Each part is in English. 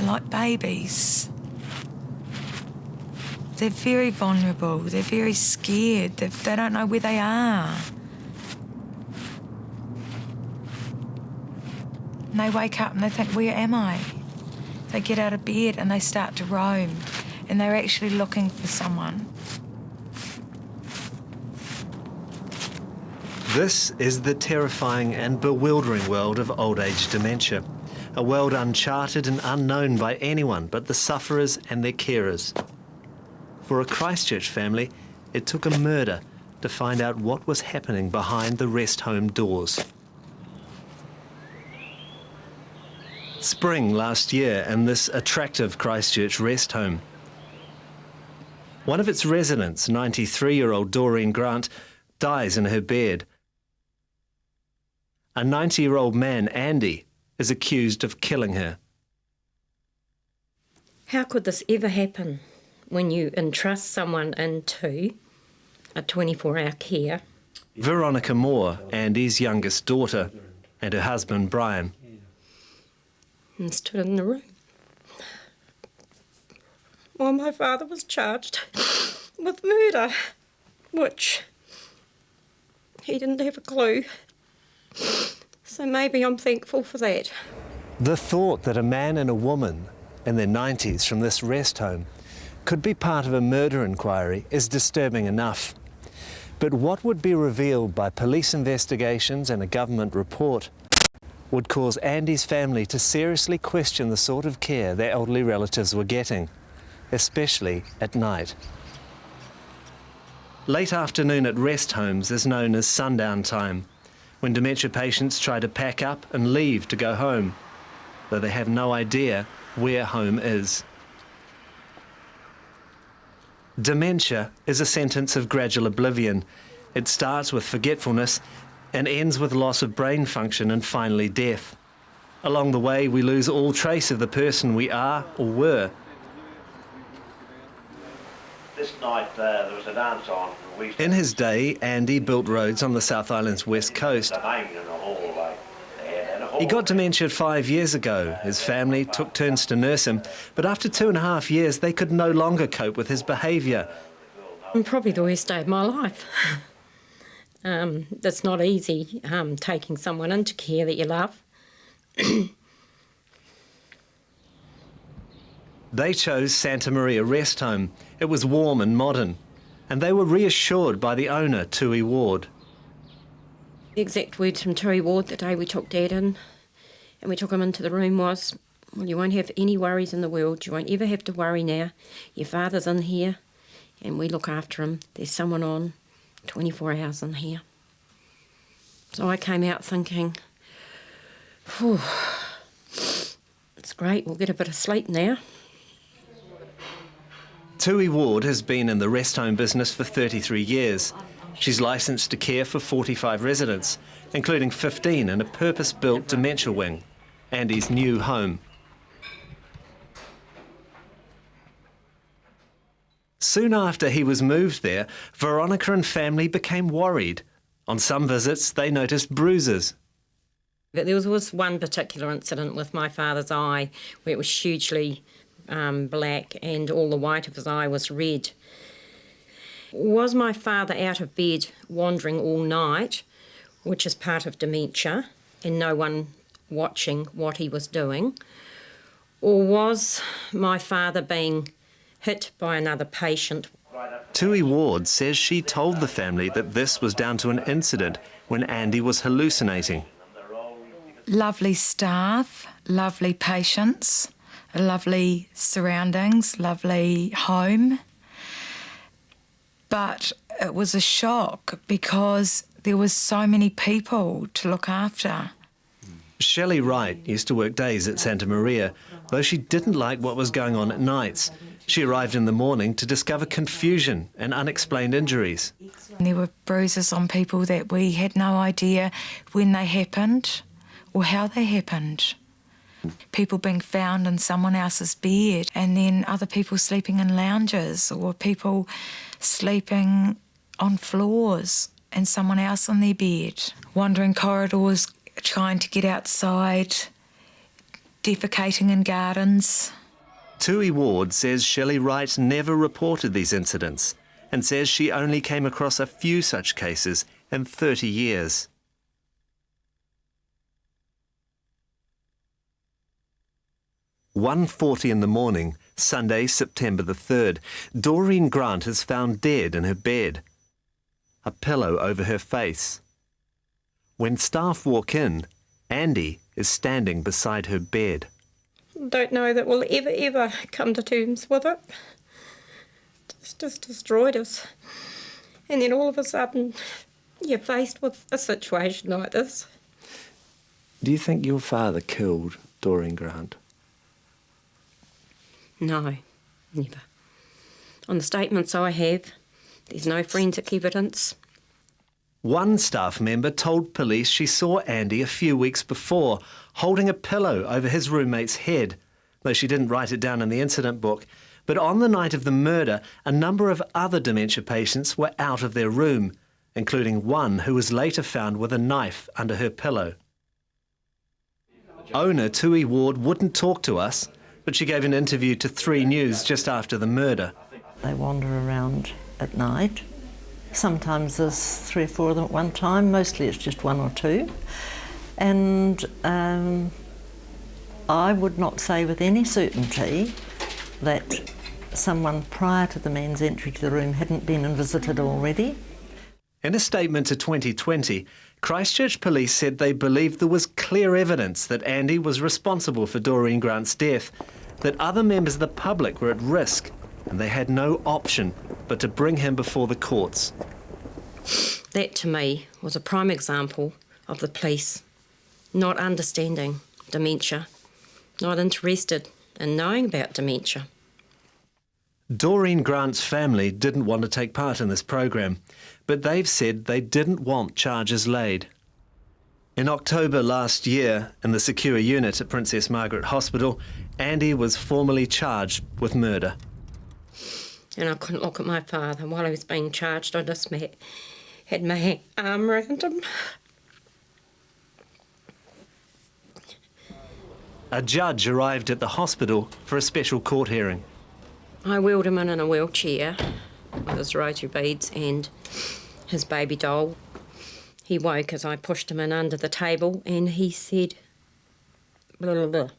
They're like babies. They're very vulnerable, they're very scared, they don't know where they are. And they wake up and they think, where am I? They get out of bed and they start to roam, and they're actually looking for someone. This is the terrifying and bewildering world of old age dementia, a world uncharted and unknown by anyone but the sufferers and their carers. For a Christchurch family, it took a murder to find out what was happening behind the rest home doors. Spring last year in this attractive Christchurch rest home. One of its residents, 93-year-old Doreen Grant, dies in her bed. A 90-year-old man, Andy, is accused of killing her. How could this ever happen when you entrust someone into a 24-hour care? Veronica Moore, Andy's youngest daughter, and her husband, Brian. And stood in the room while my father was charged with murder, which he didn't have a clue. So maybe I'm thankful for that. The thought that a man and a woman in their 90s from this rest home could be part of a murder inquiry is disturbing enough. But what would be revealed by police investigations and a government report would cause Andy's family to seriously question the sort of care their elderly relatives were getting, especially at night. Late afternoon at rest homes is known as sundown time, when dementia patients try to pack up and leave to go home, though they have no idea where home is. Dementia is a sentence of gradual oblivion. It starts with forgetfulness and ends with loss of brain function and finally death. Along the way, we lose all trace of the person we are or were. This night there was a dance on. In his day, Andy built roads on the South Island's west coast. He got dementia 5 years ago. His family took turns to nurse him, but after 2.5 years, they could no longer cope with his behaviour. Probably the worst day of my life. It's not easy taking someone into care that you love. They chose Santa Maria Rest Home. It was warm and modern, and they were reassured by the owner, Tui Ward. The exact words from Tui Ward the day we took Dad in and we took him into the room was, well, you won't have any worries in the world. You won't ever have to worry now. Your father's in here and we look after him. There's someone on 24 hours in here. So I came out thinking, phew, it's great, we'll get a bit of sleep now. Tui Ward has been in the rest home business for 33 years. She's licensed to care for 45 residents, including 15 in a purpose-built dementia wing, Andy's new home. Soon after he was moved there, Veronica and family became worried. On some visits, they noticed bruises. But there was one particular incident with my father's eye where it was hugely black and all the white of his eye was red. Was my father out of bed wandering all night, which is part of dementia, and no one watching what he was doing? Or was my father being hit by another patient? Tui Ward says she told the family that this was down to an incident when Andy was hallucinating. Lovely staff, lovely patients, lovely surroundings, lovely home. But it was a shock because there was so many people to look after. Shelley Wright used to work days at Santa Maria, though she didn't like what was going on at nights. She arrived in the morning to discover confusion and unexplained injuries. There were bruises on people that we had no idea when they happened or how they happened. People being found in someone else's bed and then other people sleeping in lounges or people sleeping on floors and someone else on their bed. Wandering corridors, trying to get outside, defecating in gardens. Tui Ward says Shelley Wright never reported these incidents and says she only came across a few such cases in 30 years. "1:40 in the morning, Sunday, September the 3rd, Doreen Grant is found dead in her bed, a pillow over her face. When staff walk in, Andy is standing beside her bed. Don't know that we'll ever come to terms with it. It's just destroyed us. And then all of a sudden, you're faced with a situation like this. Do you think your father killed Doreen Grant? No, never. On the statements I have, there's no forensic evidence. One staff member told police she saw Andy a few weeks before, holding a pillow over his roommate's head, though she didn't write it down in the incident book. But on the night of the murder, a number of other dementia patients were out of their room, including one who was later found with a knife under her pillow. Owner Tui Ward wouldn't talk to us, but she gave an interview to 3 News just after the murder. They wander around at night. Sometimes there's 3 or 4 of them at one time, mostly it's just 1 or 2. And I would not say with any certainty that someone prior to the man's entry to the room hadn't been and visited already. In a statement to 2020, Christchurch police said they believed there was clear evidence that Andy was responsible for Doreen Grant's death, that other members of the public were at risk, and they had no option but to bring him before the courts. That, to me, was a prime example of the police not understanding dementia, not interested in knowing about dementia. Doreen Grant's family didn't want to take part in this program, but they've said they didn't want charges laid. In October last year, in the secure unit at Princess Margaret Hospital, Andy was formally charged with murder. And I couldn't look at my father while he was being charged. I just had my arm around him. A judge arrived at the hospital for a special court hearing. I wheeled him in a wheelchair with his rotary beads and his baby doll. He woke as I pushed him in under the table and he said, blah, blah, blah,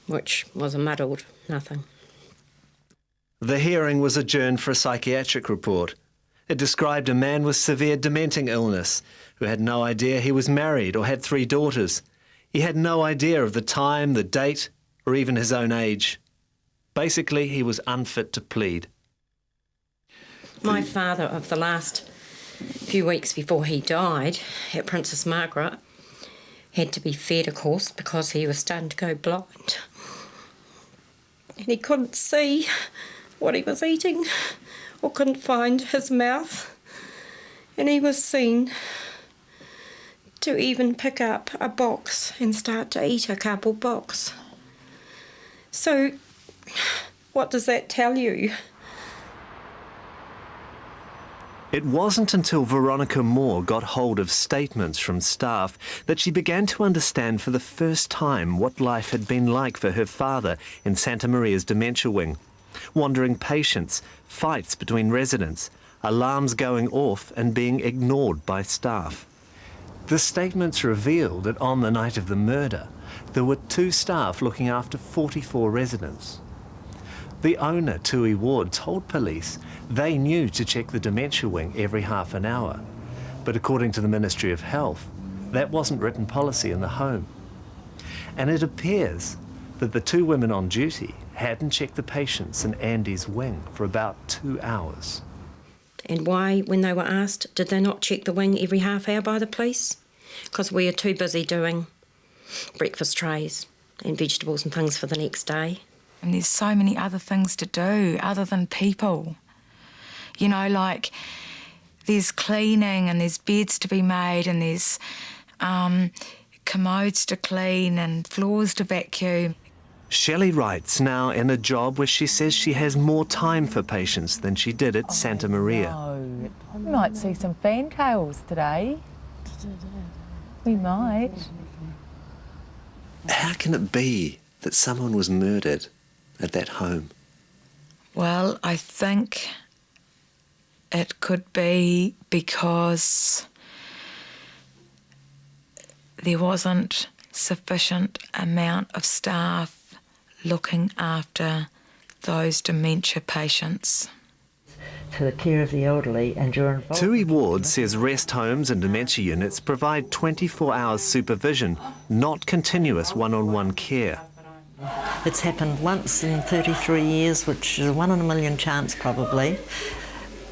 which was a muddled nothing. The hearing was adjourned for a psychiatric report. It described a man with severe dementing illness who had no idea he was married or had 3 daughters. He had no idea of the time, the date, or even his own age. Basically, he was unfit to plead. My father, of the last few weeks before he died at Princess Margaret, had to be fed, of course, because he was starting to go blind. And he couldn't see what he was eating or couldn't find his mouth. And he was seen to even pick up a box and start to eat a cardboard box. So, what does that tell you? It wasn't until Veronica Moore got hold of statements from staff that she began to understand for the first time what life had been like for her father in Santa Maria's dementia wing. Wandering patients, fights between residents, alarms going off and being ignored by staff. The statements revealed that on the night of the murder, there were 2 staff looking after 44 residents. The owner, Tui Ward, told police they knew to check the dementia wing every half an hour. But according to the Ministry of Health, that wasn't written policy in the home. And it appears that the 2 women on duty hadn't checked the patients in Andy's wing for about 2 hours. And why, when they were asked, did they not check the wing every half hour by the police? Because we are too busy doing breakfast trays and vegetables and things for the next day. And there's so many other things to do other than people. You know, like there's cleaning and there's beds to be made and there's commodes to clean and floors to vacuum. Shelley Wright's now in a job where she says she has more time for patients than she did at Santa Maria. No. We might see some fantails today. We might. How can it be that someone was murdered at that home? Well, I think it could be because there wasn't sufficient amount of staff looking after those dementia patients. To the care of the elderly and your involvement. Tui Ward says rest homes and dementia units provide 24 hours supervision, not continuous one-on-one care. It's happened once in 33 years, which is a 1 in a million chance probably.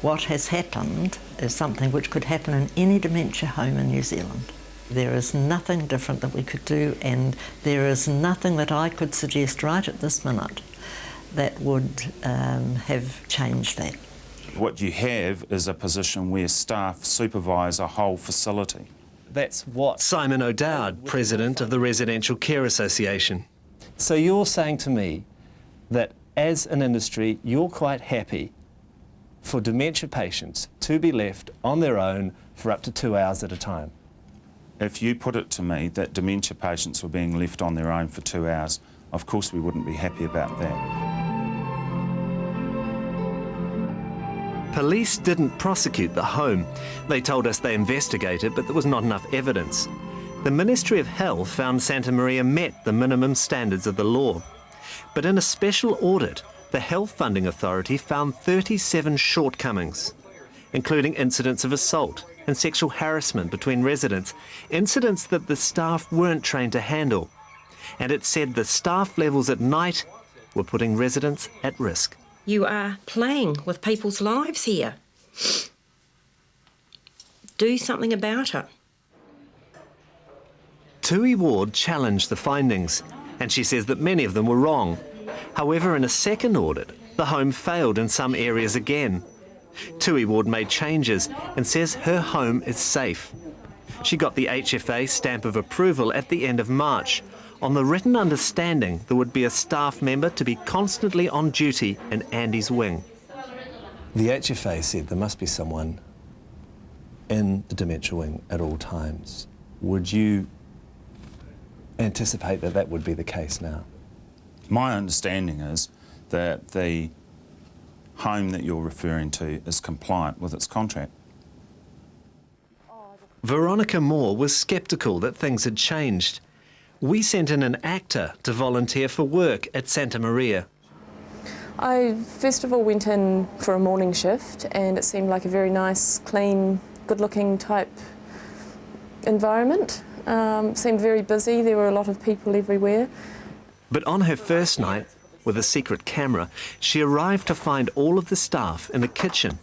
What has happened is something which could happen in any dementia home in New Zealand. There is nothing different that we could do, and there is nothing that I could suggest right at this minute that would have changed that. What you have is a position where staff supervise a whole facility. That's what Simon O'Dowd, president of the Residential Care Association. So you're saying to me that as an industry, you're quite happy for dementia patients to be left on their own for up to 2 hours at a time? If you put it to me that dementia patients were being left on their own for 2 hours, of course we wouldn't be happy about that. Police didn't prosecute the home. They told us they investigated, but there was not enough evidence. The Ministry of Health found Santa Maria met the minimum standards of the law. But in a special audit, the Health Funding Authority found 37 shortcomings, including incidents of assault and sexual harassment between residents, incidents that the staff weren't trained to handle. And it said the staff levels at night were putting residents at risk. You are playing with people's lives here. Do something about it. Tui Ward challenged the findings, and she says that many of them were wrong. However, in a second audit, the home failed in some areas again. Tui Ward made changes and says her home is safe. She got the HFA stamp of approval at the end of March, on the written understanding there would be a staff member to be constantly on duty in Andy's wing. The HFA said there must be someone in the dementia wing at all times. Would you anticipate that that would be the case now? My understanding is that the home that you're referring to is compliant with its contract. Veronica Moore was sceptical that things had changed. We sent in an actor to volunteer for work at Santa Maria. I first of all went in for a morning shift, and it seemed like a very nice, clean, good-looking type environment. Seemed very busy, there were a lot of people everywhere. But on her first night, with a secret camera, she arrived to find all of the staff in the kitchen,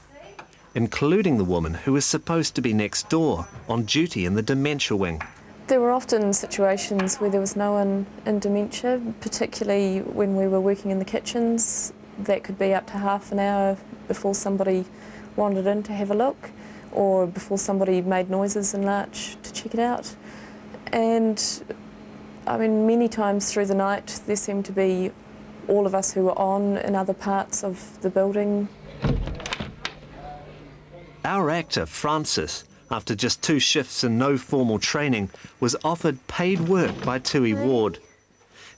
including the woman who was supposed to be next door, on duty in the dementia wing. There were often situations where there was no one in dementia, particularly when we were working in the kitchens. That could be up to half an hour before somebody wandered in to have a look, or before somebody made noises in large to check it out. And I mean, many times through the night there seemed to be all of us who were on in other parts of the building. Our actor, Francis, after just 2 shifts and no formal training, was offered paid work by Tui Ward.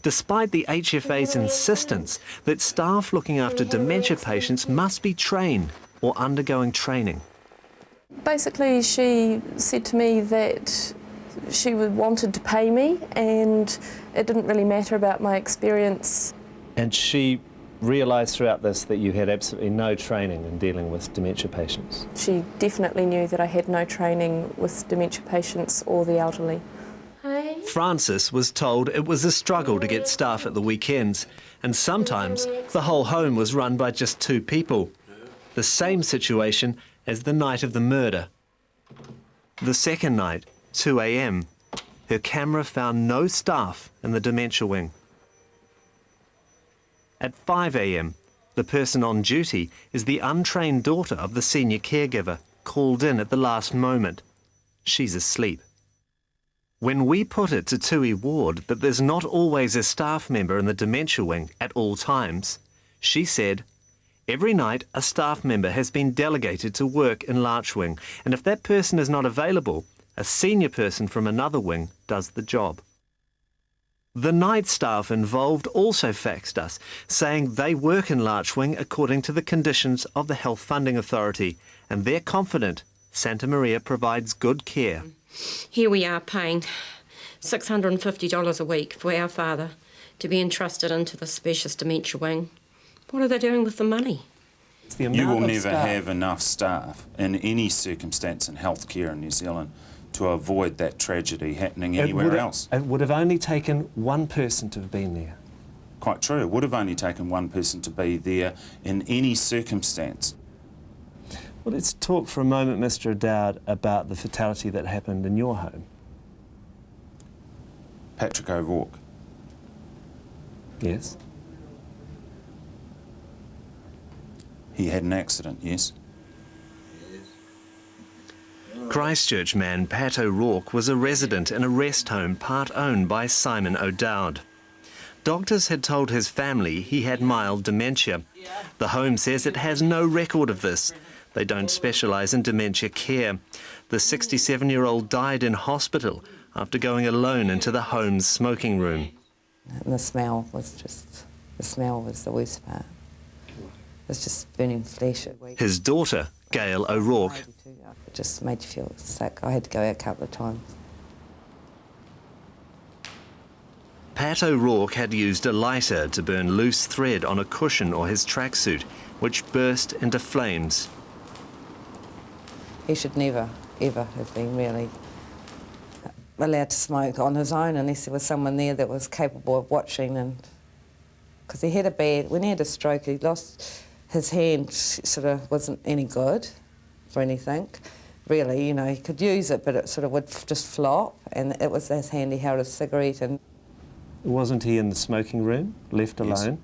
Despite the HFA's insistence that staff looking after dementia patients must be trained or undergoing training. Basically, she said to me that she wanted to pay me, and it didn't really matter about my experience. And she realised throughout this that you had absolutely no training in dealing with dementia patients? She definitely knew that I had no training with dementia patients or the elderly. Francis was told it was a struggle to get staff at the weekends, and sometimes the whole home was run by just 2 people. The same situation as the night of the murder. The second night, 2 a.m, her camera found no staff in the dementia wing. At 5 a.m, the person on duty is the untrained daughter of the senior caregiver, called in at the last moment. She's asleep. When we put it to Tui Ward that there's not always a staff member in the dementia wing at all times, she said, every night a staff member has been delegated to work in Larch Wing, and if that person is not available, a senior person from another wing does the job. The night staff involved also faxed us, saying they work in Larch Wing according to the conditions of the Health Funding Authority, and they're confident Santa Maria provides good care. Here we are paying $650 a week for our father to be entrusted into the specialist dementia wing. What are they doing with the money? You will never have enough staff in any circumstance in healthcare in New Zealand to avoid that tragedy happening anywhere else. It would have only taken one person to have been there. Quite true. It would have only taken one person to be there in any circumstance. Well, let's talk for a moment, Mr. O'Dowd, about the fatality that happened in your home. Patrick O'Rourke. Yes? He had an accident, yes. Christchurch man Pat O'Rourke was a resident in a rest home part owned by Simon O'Dowd. Doctors had told his family he had mild dementia. The home says it has no record of this. They don't specialise in dementia care. The 67-year-old died in hospital after going alone into the home's smoking room. And the smell was the worst part. It was just burning flesh. His daughter, Gail O'Rourke. It just made you feel sick. I had to go out a couple of times. Pat O'Rourke had used a lighter to burn loose thread on a cushion or his tracksuit, which burst into flames. He should never, ever have been really allowed to smoke on his own unless there was someone there that was capable of watching. And because he had when he had a stroke, he lost his hand, sort of wasn't any good for anything, really. You know, he could use it, but it sort of would just flop, and it was his hand. He held a cigarette. And wasn't he in the smoking room, left alone?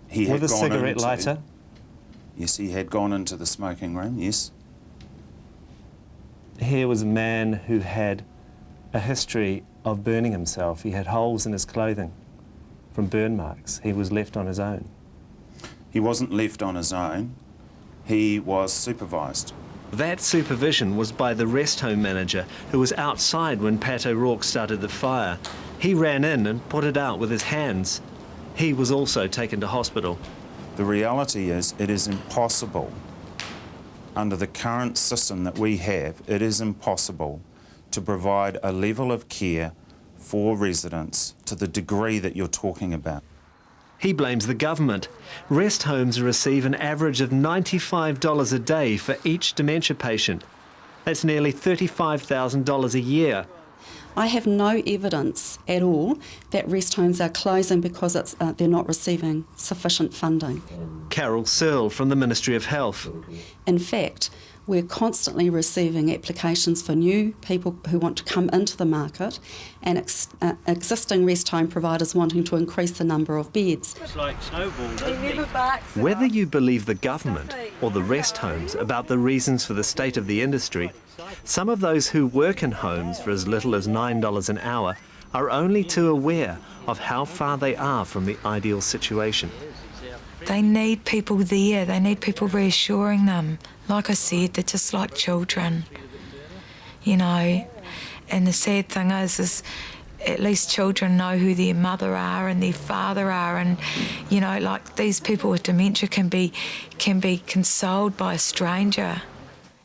He had with a gone cigarette into, lighter? Yes, he had gone into the smoking room, yes. Here was a man who had a history of burning himself. He had holes in his clothing from burn marks. He was left on his own. He wasn't left on his own. He was supervised. That supervision was by the rest home manager, who was outside when Pat O'Rourke started the fire. He ran in and put it out with his hands. He was also taken to hospital. The reality is, it is impossible, under the current system that we have, it is impossible to provide a level of care for residents to the degree that you're talking about. He blames the government. Rest homes receive an average of $95 a day for each dementia patient. That's nearly $35,000 a year. I have no evidence at all that rest homes are closing because they're not receiving sufficient funding. Carol Searle from the Ministry of Health. In fact, we're constantly receiving applications for new people who want to come into the market and existing rest home providers wanting to increase the number of beds. It's like snowball, doesn't it? Whether you believe the government or the rest homes about the reasons for the state of the industry, some of those who work in homes for as little as $9 an hour are only too aware of how far they are from the ideal situation. They need people there, they need people reassuring them. Like I said, they're just like children, you know. And the sad thing is at least children know who their mother are and their father are, and, you know, like these people with dementia can be consoled by a stranger.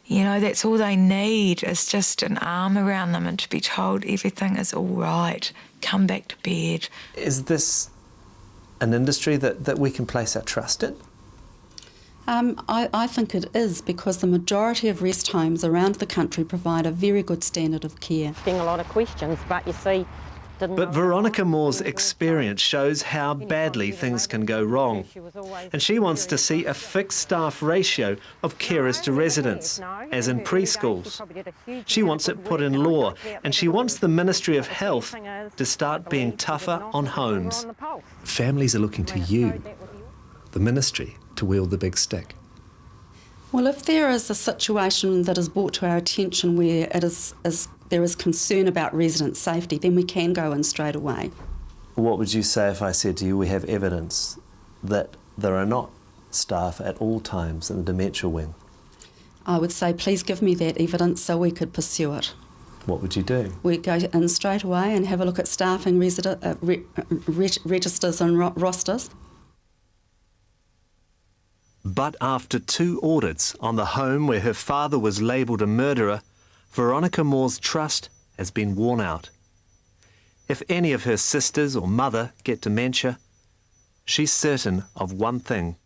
You know, that's all they need is just an arm around them and to be told everything is all right, come back to bed. Is this an industry that we can place our trust in? I think it is, because the majority of rest homes around the country provide a very good standard of care. Asking a lot of questions, but you see... But Veronica Moore's experience shows how badly things can go wrong. And she wants to see a fixed staff ratio of carers to residents, as in preschools. She wants it put in law, and she wants the Ministry of Health to start being tougher on homes. Families are looking to you, the Ministry, to wield the big stick. Well, if there is a situation that is brought to our attention where there is concern about resident safety, then we can go in straight away. What would you say if I said to you we have evidence that there are not staff at all times in the dementia wing? I would say please give me that evidence so we could pursue it. What would you do? We'd go in straight away and have a look at staffing registers and rosters. But after 2 audits on the home where her father was labelled a murderer, Veronica Moore's trust has been worn out. If any of her sisters or mother get dementia, she's certain of one thing.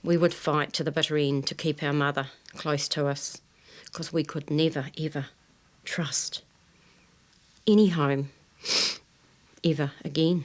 We would fight to the bitter end to keep our mother close to us, because we could never, ever trust any home ever again.